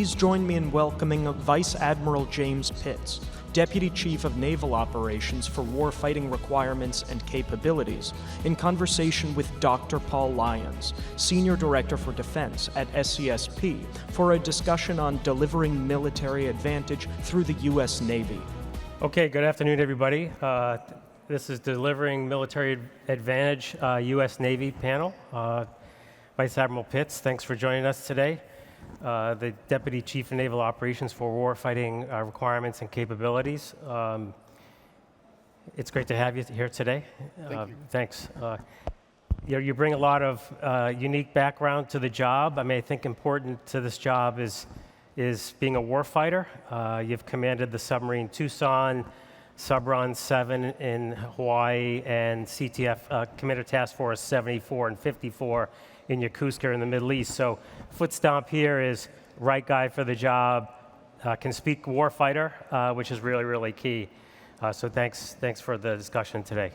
Please join me in welcoming Vice Admiral James Pitts, Deputy Chief of Naval Operations for Warfighting Requirements and Capabilities, in conversation with Dr. Paul Lyons, Senior Director for Defense at SCSP, for a discussion on delivering military advantage through the U.S. Navy. Okay, good afternoon, everybody. This is Delivering Military Advantage U.S. Navy panel. Vice Admiral Pitts, thanks for joining us today. The Deputy Chief of Naval Operations for Warfighting Requirements and Capabilities. It's great to have you here today. Thank you. Thanks. You bring a lot of unique background to the job. I think important to this job is being a warfighter. You've commanded the submarine Tucson, Subrun 7 in Hawaii, and CTF, Commander Task Force 74 and 54 in Yokosuka in the Middle East. So foot stomp here is right guy for the job, can speak warfighter, which is really, really key. So thanks for the discussion today.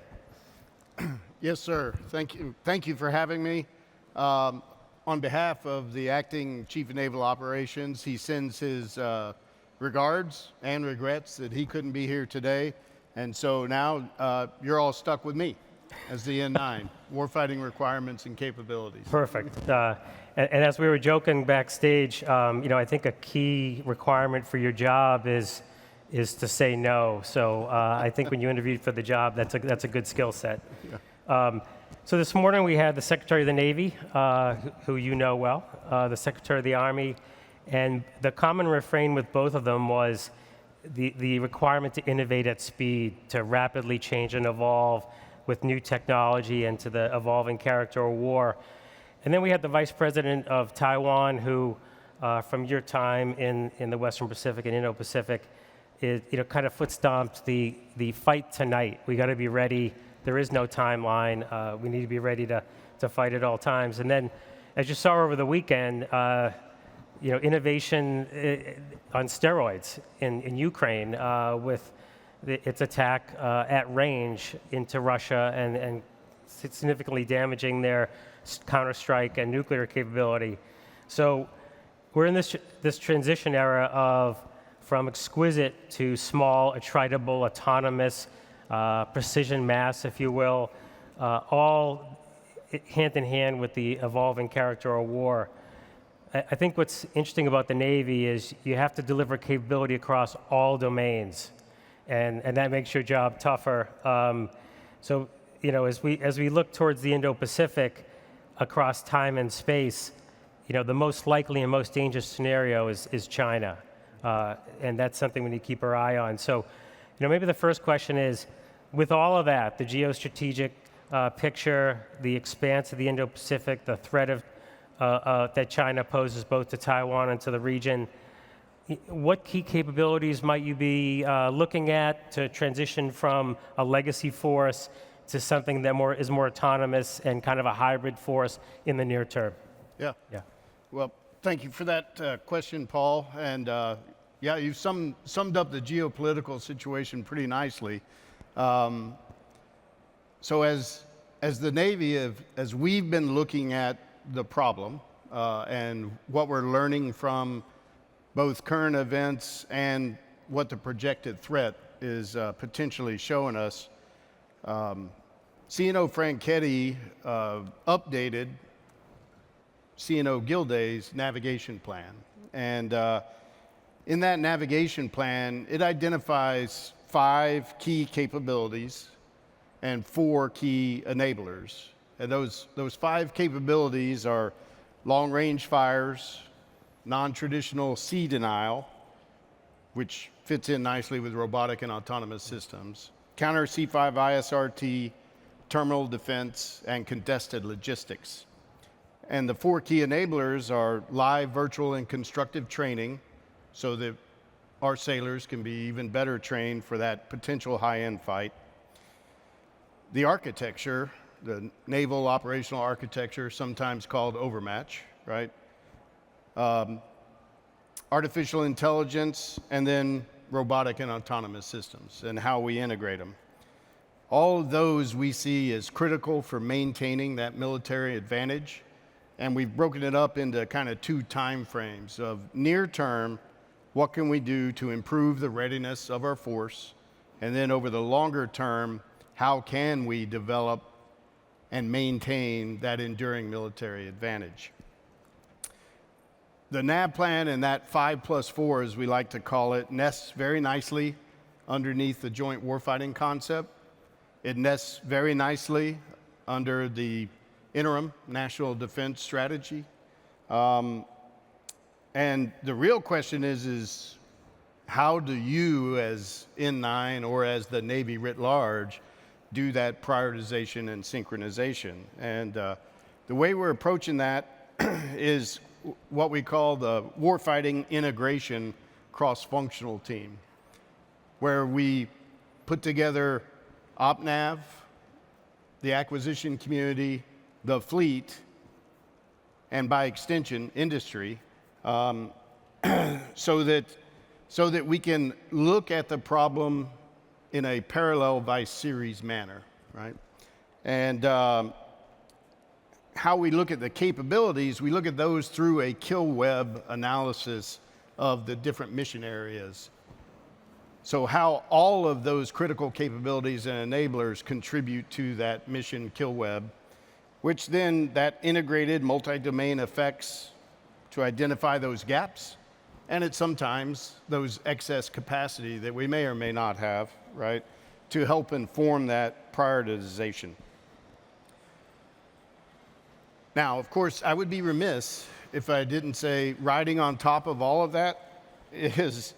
Yes, sir. Thank you. Thank you for having me. On behalf of the Acting Chief of Naval Operations, he sends his regards and regrets that he couldn't be here today. And so now you're all stuck with me as the N9, Warfighting Requirements and Capabilities. Perfect. And as we were joking backstage, I think a key requirement for your job is to say no. So I think when you interviewed for the job, that's a good skill set. Yeah. So this morning we had the Secretary of the Navy, who you know well, the Secretary of the Army, and the common refrain with both of them was the requirement to innovate at speed, to rapidly change and evolve with new technology and to the evolving character of war. And then we had the Vice President of Taiwan, who, from your time in the Western Pacific and Indo-Pacific, kind of foot stomped the fight tonight. We got to be ready. There is no timeline. We need to be ready to fight at all times. And then, as you saw over the weekend, innovation on steroids in Ukraine with its attack at range into Russia and significantly damaging their counterstrike and nuclear capability. So we're in this transition era from exquisite to small, attritable, autonomous, precision mass, if you will, all hand in hand with the evolving character of war. I think what's interesting about the Navy is you have to deliver capability across all domains, and that makes your job tougher. So as we look towards the Indo-Pacific across time and space, the most likely and most dangerous scenario is China, and that's something we need to keep our eye on. So maybe the first question is, with all of that, the geostrategic picture, the expanse of the Indo-Pacific, the threat of that China poses both to Taiwan and to the region, what key capabilities might you be looking at to transition from a legacy force to something that is more autonomous and kind of a hybrid force in the near term? Yeah. Well, thank you for that question, Paul. And you've summed up the geopolitical situation pretty nicely. So as the Navy, as we've been looking at the problem and what we're learning from both current events and what the projected threat is potentially showing us, CNO Franchetti updated CNO Gilday's navigation plan. And in that navigation plan, it identifies 5 key capabilities and 4 key enablers. And those 5 capabilities are long-range fires, non-traditional sea denial, which fits in nicely with robotic and autonomous systems, counter C5 ISRT, terminal defense, and contested logistics. And the 4 key enablers are live, virtual, and constructive training, so that our sailors can be even better trained for that potential high-end fight. The architecture, the naval operational architecture, sometimes called overmatch, right? Artificial intelligence, and then robotic and autonomous systems and how we integrate them. All of those we see as critical for maintaining that military advantage and we've broken it up into kind of two time frames of near term, what can we do to improve the readiness of our force? And then over the longer term, how can we develop and maintain that enduring military advantage? The NAV plan and that 5+4, as we like to call it, nests very nicely underneath the joint warfighting concept. It nests very nicely under the interim national defense strategy. And the real question is how do you as N9 or as the Navy writ large do that prioritization and synchronization? And the way we're approaching that is what we call the warfighting integration cross-functional team, where we put together OpNav, the acquisition community, the fleet, and by extension, industry, so that we can look at the problem in a parallel by series manner, right? And how we look at the capabilities, we look at those through a kill web analysis of the different mission areas. So how all of those critical capabilities and enablers contribute to that mission kill web, which then that integrated multi-domain effects to identify those gaps, and at sometimes those excess capacity that we may or may not have, right, to help inform that prioritization. Now, of course, I would be remiss if I didn't say riding on top of all of that is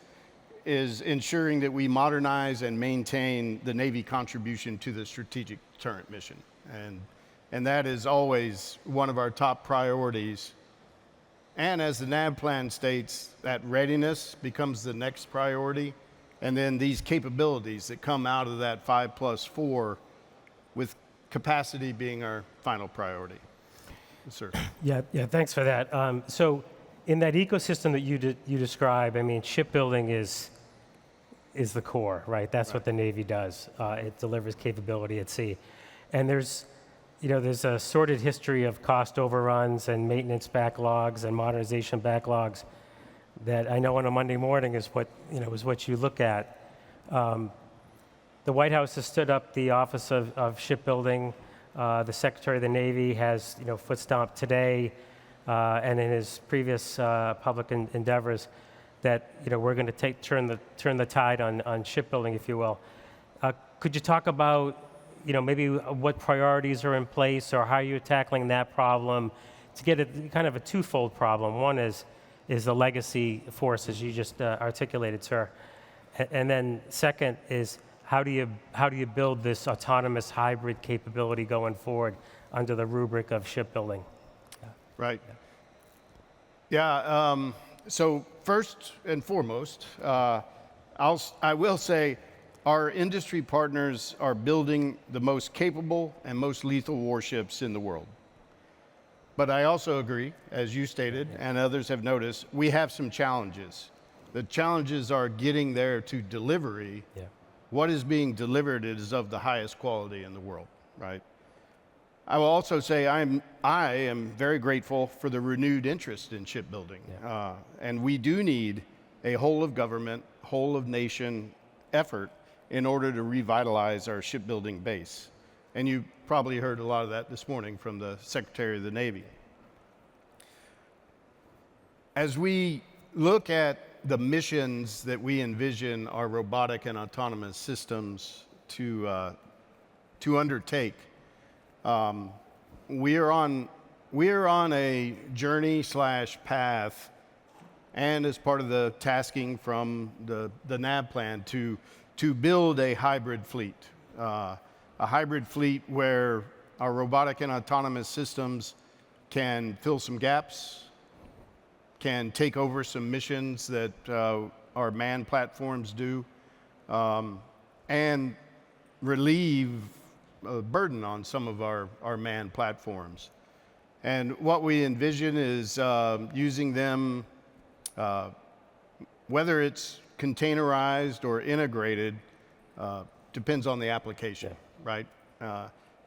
ensuring that we modernize and maintain the Navy contribution to the strategic deterrent mission. And that is always one of our top priorities. And as the NAV plan states, that readiness becomes the next priority. And then these capabilities that come out of that 5+4, with capacity being our final priority. Yes, sir. Yeah, thanks for that. So in that ecosystem that you describe, I mean, shipbuilding is the core, right? That's what the Navy does. It delivers capability at sea. And there's a sordid history of cost overruns and maintenance backlogs and modernization backlogs that I know on a Monday morning is what you look at. The White House has stood up the Office of Shipbuilding. The Secretary of the Navy has, foot stomped today and in his previous public endeavors that we're going to turn the tide on shipbuilding, if you will. Could you talk about maybe what priorities are in place or how you're tackling that problem to get a kind of a twofold problem? One is the legacy force, as you just articulated, sir, and then second is how do you build this autonomous hybrid capability going forward under the rubric of shipbuilding? Right. Yeah. So first and foremost, I will say our industry partners are building the most capable and most lethal warships in the world. But I also agree, as you stated and others have noticed, we have some challenges. The challenges are getting there to delivery. Yeah. What is being delivered is of the highest quality in the world, right? I will also say I am very grateful for the renewed interest in shipbuilding. Yeah. And we do need a whole of government, whole of nation effort in order to revitalize our shipbuilding base. And you probably heard a lot of that this morning from the Secretary of the Navy. As we look at the missions that we envision our robotic and autonomous systems to undertake, we are on a journey / path, and as part of the tasking from the NAV plan to build a hybrid fleet where our robotic and autonomous systems can fill some gaps, can take over some missions that our manned platforms do, and relieve a burden on some of our manned platforms. And what we envision is using them, whether it's containerized or integrated, depends on the application, right?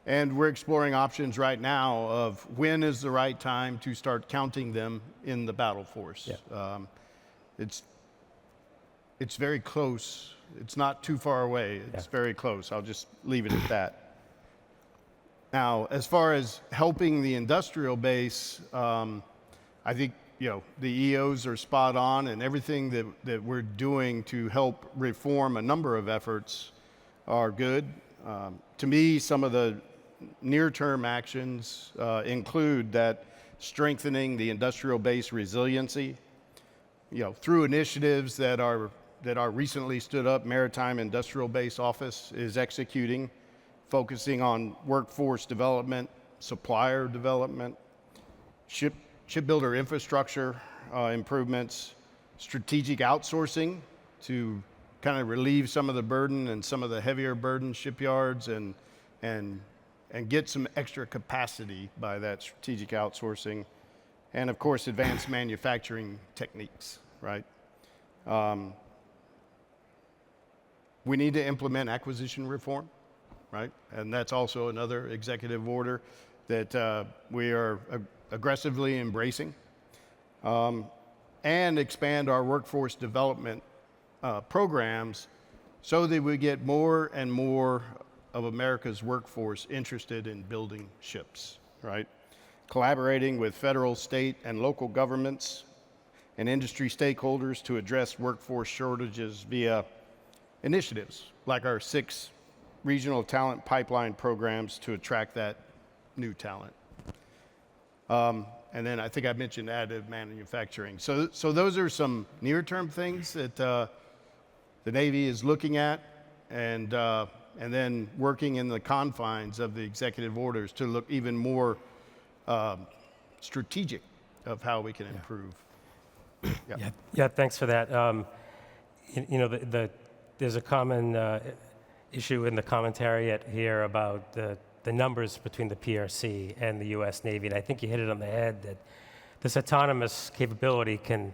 And we're exploring options right now of when is the right time to start counting them in the battle force. Yeah. It's very close. It's not too far away. It's very close. I'll just leave it at that. Now, as far as helping the industrial base, I think the EOs are spot on, and everything that we're doing to help reform a number of efforts are good. To me, some of the near-term actions include that strengthening the industrial base resiliency, through initiatives that our recently stood up Maritime Industrial Base Office is executing, focusing on workforce development, supplier development, shipbuilder infrastructure improvements, strategic outsourcing to kind of relieve some of the burden and some of the heavier burden shipyards and get some extra capacity by that strategic outsourcing, and of course advanced manufacturing techniques, right? We need to implement acquisition reform, right? And that's also another executive order that we are aggressively embracing, and expand our workforce development programs so that we get more and more of America's workforce interested in building ships, right? Collaborating with federal, state, and local governments and industry stakeholders to address workforce shortages via initiatives like our 6 regional talent pipeline programs to attract that new talent. And then I think I mentioned additive manufacturing. So those are some near-term things that the Navy is looking at, and then working in the confines of the executive orders to look even more strategic of how we can improve. Yeah, thanks for that. There's a common issue in the commentary here about the numbers between the PRC and the U.S. Navy, and I think you hit it on the head that this autonomous capability can,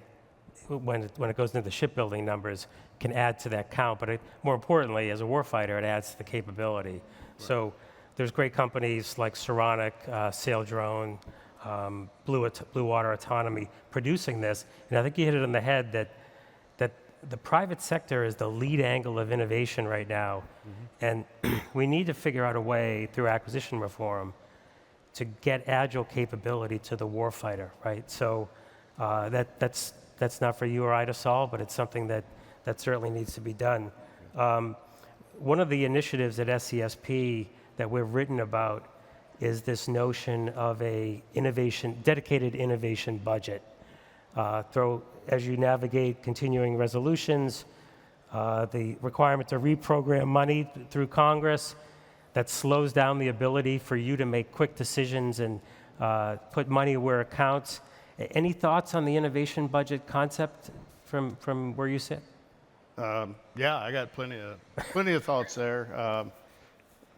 when it goes into the shipbuilding numbers, can add to that count. But more importantly, as a warfighter, it adds to the capability. Right. So there's great companies like Saronic, Saildrone, Blue Water Autonomy producing this, and I think you hit it on the head that the private sector is the lead angle of innovation right now, and we need to figure out a way through acquisition reform to get agile capability to the warfighter, right? So that's not for you or I to solve, but it's something that certainly needs to be done. One of the initiatives at SCSP that we've written about is this notion of a dedicated innovation budget. As you navigate continuing resolutions, the requirement to reprogram money through Congress, that slows down the ability for you to make quick decisions and put money where it counts. Any thoughts on the innovation budget concept from where you sit? Yeah, I got plenty of thoughts there.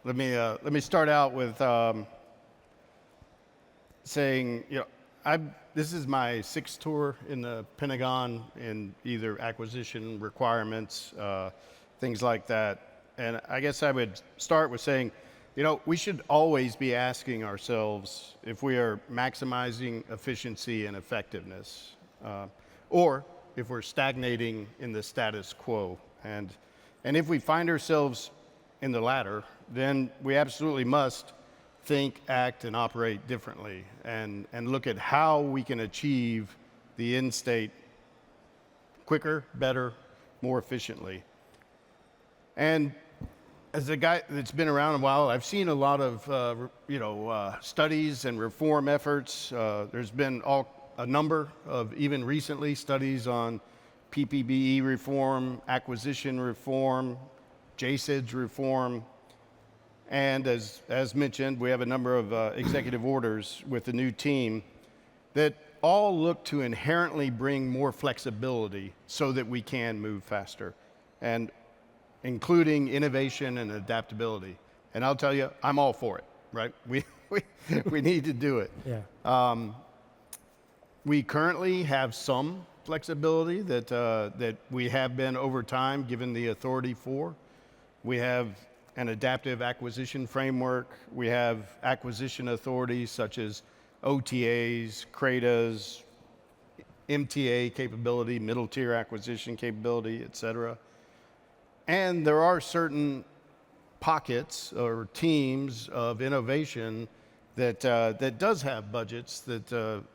Let me start out with saying, this is my 6th tour in the Pentagon in either acquisition requirements, things like that. And I guess I would start with saying, we should always be asking ourselves if we are maximizing efficiency and effectiveness, or if we're stagnating in the status quo. And if we find ourselves in the latter, then we absolutely must think, act, and operate differently, and look at how we can achieve the end state quicker, better, more efficiently. And as a guy that's been around a while, I've seen a lot of studies and reform efforts. There's been a number of, even recently, studies on PPBE reform, acquisition reform, JSIDS reform. And as mentioned, we have a number of executive orders with the new team that all look to inherently bring more flexibility so that we can move faster, and including innovation and adaptability. And I'll tell you, I'm all for it, right? We need to do it. Yeah. We currently have some flexibility that we have been over time given the authority for. We have an adaptive acquisition framework. We have acquisition authorities such as OTAs, CRADAs, MTA capability, middle tier acquisition capability, et cetera. And there are certain pockets or teams of innovation that does have budgets that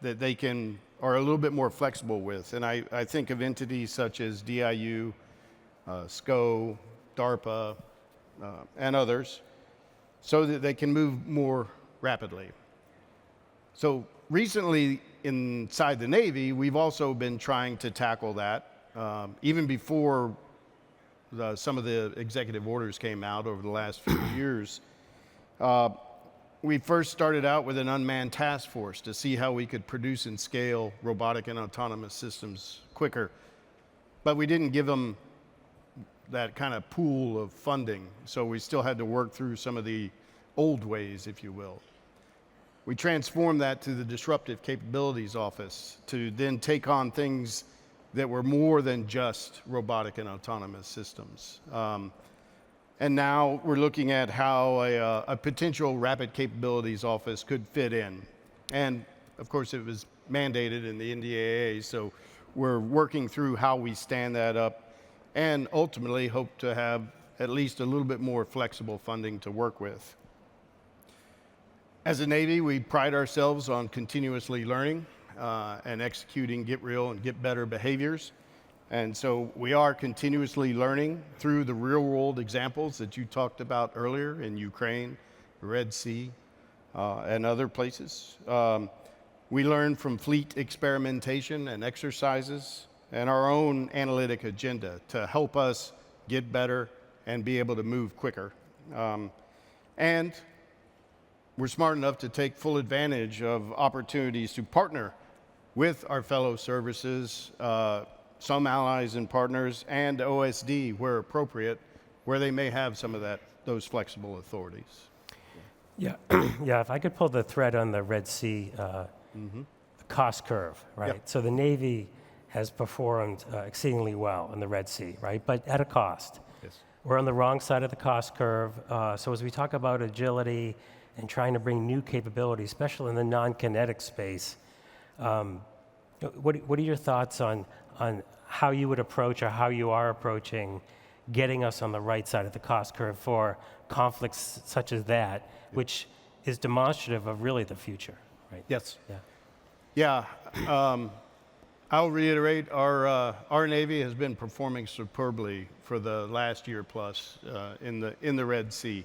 they are a little bit more flexible with. And I think of entities such as DIU, SCO, DARPA, and others, so that they can move more rapidly. So recently inside the Navy, we've also been trying to tackle that, even before some of the executive orders came out over the last few years. We first started out with an unmanned task force to see how we could produce and scale robotic and autonomous systems quicker. But we didn't give them that kind of pool of funding, so we still had to work through some of the old ways, if you will. We transformed that to the Disruptive Capabilities Office to then take on things that were more than just robotic and autonomous systems. And now we're looking at how a potential Rapid Capabilities Office could fit in. And of course, it was mandated in the NDAA, so we're working through how we stand that up and ultimately hope to have at least a little bit more flexible funding to work with. As a Navy, we pride ourselves on continuously learning and executing get real and get better behaviors. And so we are continuously learning through the real world examples that you talked about earlier in Ukraine, the Red Sea, and other places. We learn from fleet experimentation and exercises and our own analytic agenda to help us get better and be able to move quicker. And we're smart enough to take full advantage of opportunities to partner with our fellow services, some allies and partners, and OSD where appropriate, where they may have some of those flexible authorities. Yeah, yeah. If I could pull the thread on the Red Sea cost curve, right? Yep. So the Navy has performed exceedingly well in the Red Sea, right? But at a cost. Yes. We're on the wrong side of the cost curve. So as we talk about agility and trying to bring new capabilities, especially in the non-kinetic space, what are your thoughts on how you would approach or how you are approaching getting us on the right side of the cost curve for conflicts such as that, which is demonstrative of really the future, right? Yes. Yeah. Yeah. I'll reiterate, our Navy has been performing superbly for the last year plus in the Red Sea.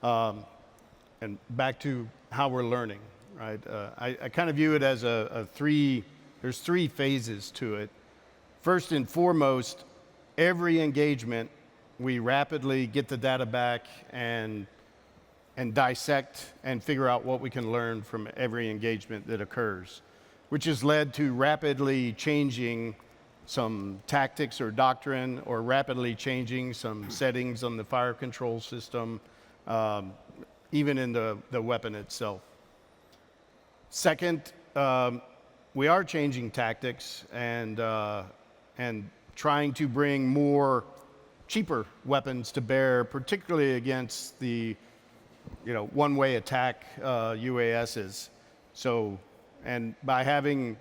And back to how we're learning, right? I kind of view it as there's three phases to it. First and foremost, every engagement, we rapidly get the data back and dissect and figure out what we can learn from every engagement that occurs, which has led to rapidly changing some tactics or doctrine, or rapidly changing some settings on the fire control system, even in the weapon itself. Second, we are changing tactics and trying to bring more cheaper weapons to bear, particularly against the one-way attack UASs. So, and by having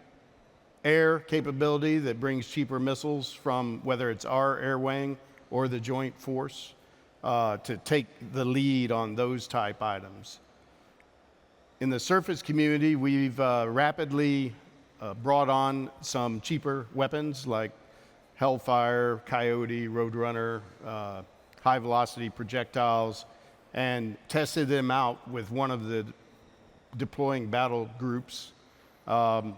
air capability that brings cheaper missiles from whether it's our air wing or the joint force, to take the lead on those type items. In the surface community, we've rapidly brought on some cheaper weapons like Hellfire, Coyote, Roadrunner, high-velocity projectiles, and tested them out with one of the deploying battle groups, and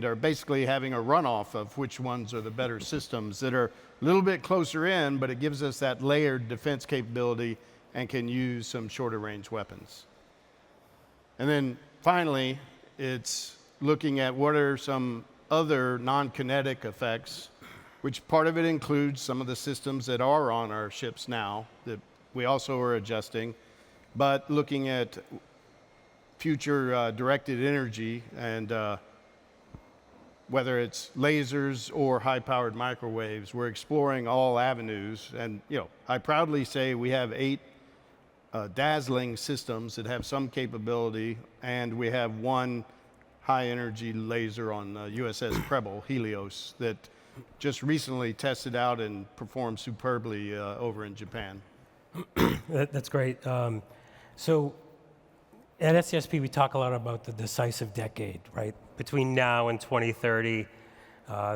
are basically having a runoff of which ones are the better systems that are a little bit closer in, but it gives us that layered defense capability and can use some shorter range weapons. And then finally, it's looking at what are some other non-kinetic effects, which part of it includes some of the systems that are on our ships now that we also are adjusting, but looking at future directed energy and whether it's lasers or high-powered microwaves. We're exploring all avenues, and I proudly say we have 8 dazzling systems that have some capability, and we have 1 high-energy laser on USS Preble, Helios, that just recently tested out and performed superbly over in Japan. That's great. So at SCSP, we talk a lot about the decisive decade, right? Between now and 2030,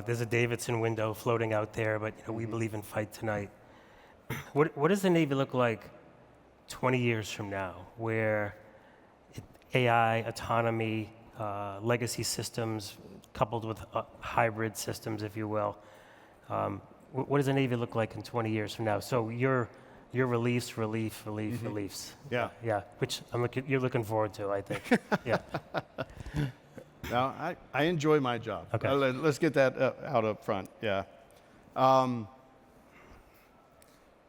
there's a Davidson window floating out there, but we believe in fight tonight. What does the Navy look like 20 years from now, where AI, autonomy, legacy systems, coupled with hybrid systems, if you will? What does the Navy look like in 20 years from now? So your reliefs. Yeah. Yeah, which you're looking forward to, I think. Yeah. Now, I enjoy my job. Okay. Let's get that out up front. Yeah.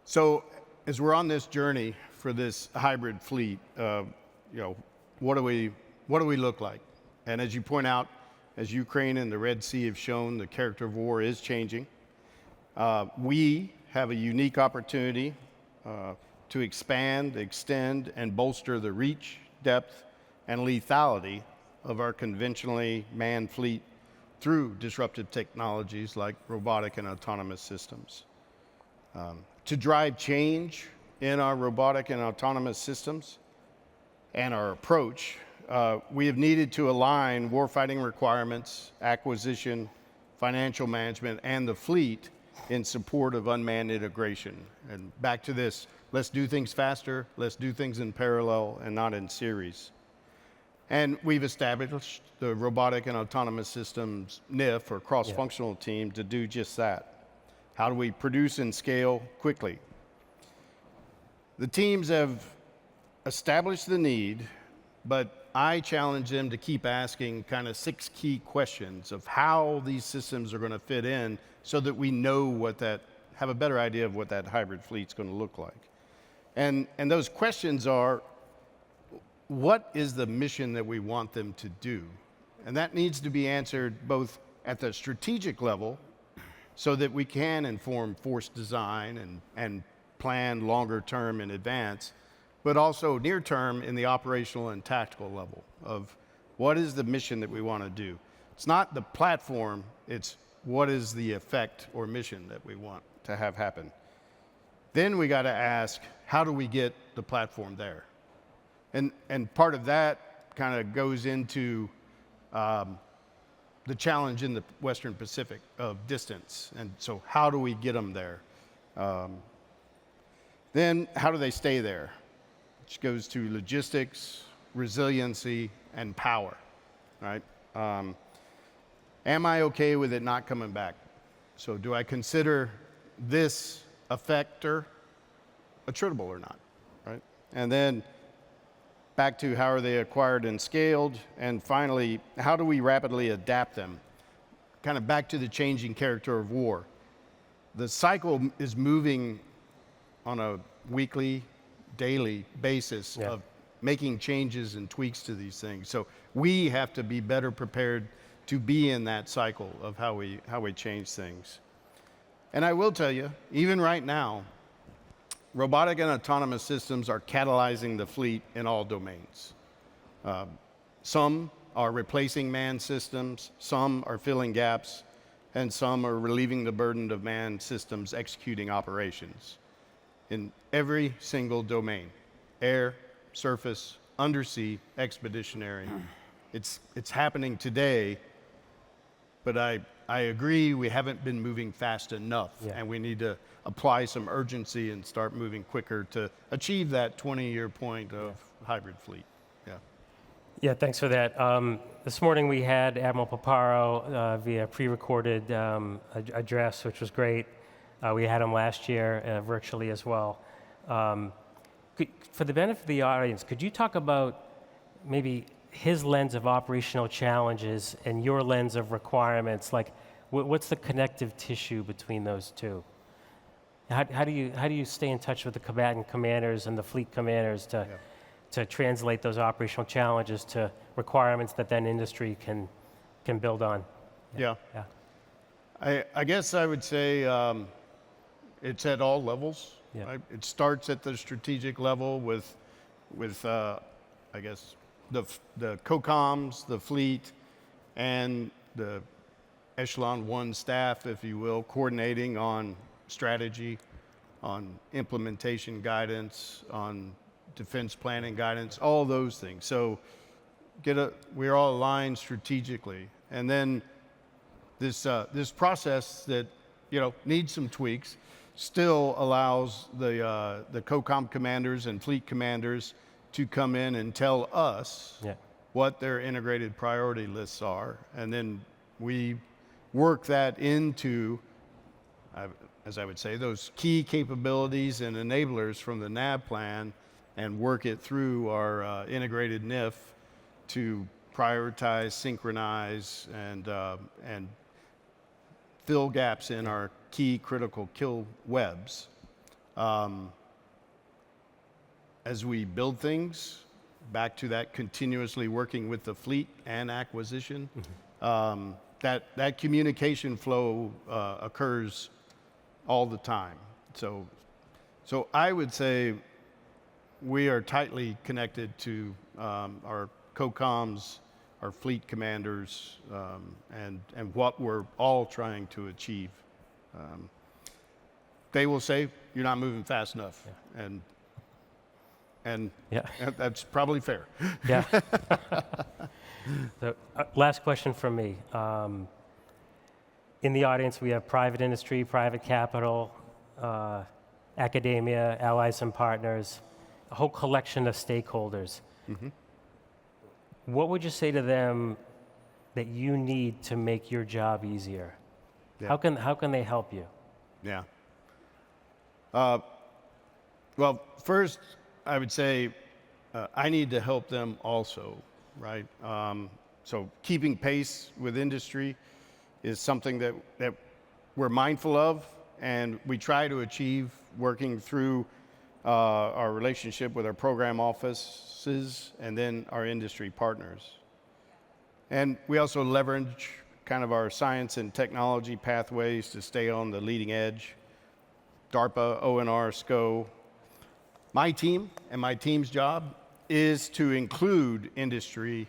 So as we're on this journey for this hybrid fleet, what do we look like? And as you point out, as Ukraine and the Red Sea have shown, the character of war is changing. We have a unique opportunity to expand, extend, and bolster the reach, depth, and lethality of our conventionally manned fleet through disruptive technologies like robotic and autonomous systems. To drive change in our robotic and autonomous systems and our approach, we have needed to align warfighting requirements, acquisition, financial management, and the fleet in support of unmanned integration. And back to this, let's do things faster, let's do things in parallel and not in series. And we've established the Robotic and Autonomous Systems NIF, or cross-functional team, to do just that. How do we produce and scale quickly? The teams have established the need, but I challenge them to keep asking kind of 6 key questions of how these systems are going to fit in so that we know have a better idea of what that hybrid fleet's going to look like. And those questions are, what is the mission that we want them to do? And that needs to be answered both at the strategic level so that we can inform force design and plan longer term in advance, but also near term in the operational and tactical level of what is the mission that we want to do. It's not the platform, it's what is the effect or mission that we want to have happen. Then we got to ask, how do we get the platform there? And part of that kind of goes into the challenge in the Western Pacific of distance. And so how do we get them there? Then how do they stay there? Which goes to logistics, resiliency, and power, right? Am I okay with it not coming back? So do I consider this effector attritable or not, right? And then back to how are they acquired and scaled, and finally, how do we rapidly adapt them? Kind of back to the changing character of war. The cycle is moving on a weekly, daily basis of making changes and tweaks to these things. So we have to be better prepared to be in that cycle of how we change things. And I will tell you, even right now, robotic and autonomous systems are catalyzing the fleet in all domains. Some are replacing manned systems, some are filling gaps, and some are relieving the burden of manned systems executing operations in every single domain: air, surface, undersea, expeditionary. It's happening today, but I agree we haven't been moving fast enough, and we need to apply some urgency and start moving quicker to achieve that 20-year point of hybrid fleet. Yeah, thanks for that. This morning we had Admiral Paparo via pre-recorded address, which was great. We had him last year virtually as well. For the benefit of the audience, could you talk about maybe his lens of operational challenges and your lens of requirements? Like, what's the connective tissue between those two? How do you stay in touch with the combatant commanders and the fleet commanders to translate those operational challenges to requirements that then industry can build on? Yeah. Yeah. I guess I would say it's at all levels. Yeah. Right? It starts at the strategic level with I guess, the COCOMs, the fleet, and the Echelon 1 staff, if you will, coordinating on strategy, on implementation guidance, on defense planning guidance, all those things. So we're all aligned strategically. And then this process that, needs some tweaks still allows the COCOM commanders and fleet commanders to come in and tell us what their integrated priority lists are. And then we work that into, as I would say, those key capabilities and enablers from the NAV plan and work it through our integrated NIF to prioritize, synchronize, and fill gaps in our key critical kill webs. As we build things, back to that continuously working with the fleet and acquisition, that communication flow occurs all the time. So I would say we are tightly connected to our COCOMs, our fleet commanders, and what we're all trying to achieve. They will say, you're not moving fast enough. And that's probably fair. Yeah. So, last question from me. In the audience, we have private industry, private capital, academia, allies and partners, a whole collection of stakeholders. What would you say to them that you need to make your job easier? How can they help you? Yeah. Well, first, I would say I need to help them also, right? So keeping pace with industry is something that we're mindful of, and we try to achieve working through our relationship with our program offices and then our industry partners. And we also leverage kind of our science and technology pathways to stay on the leading edge. DARPA, ONR, SCO. My team and my team's job is to include industry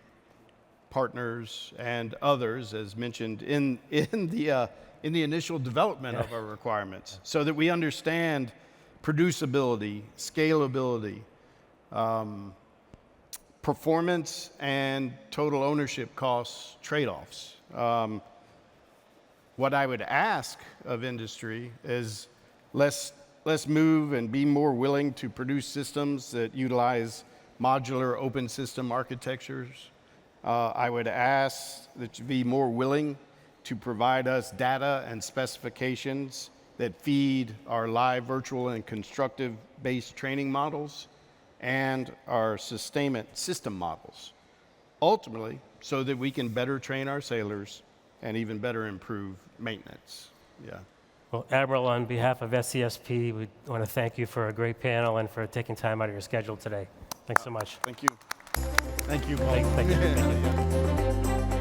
partners and others, as mentioned, in the initial development of our requirements, so that we understand producibility, scalability, performance, and total ownership costs trade-offs. What I would ask of industry is let's move and be more willing to produce systems that utilize modular open system architectures. I would ask that you be more willing to provide us data and specifications that feed our live, virtual, and constructive-based training models and our sustainment system models, ultimately so that we can better train our sailors and even better improve maintenance. Yeah. Well, Admiral, on behalf of SCSP, we want to thank you for a great panel and for taking time out of your schedule today. Thanks so much. Thank you. Thank you, Paul. Thank you.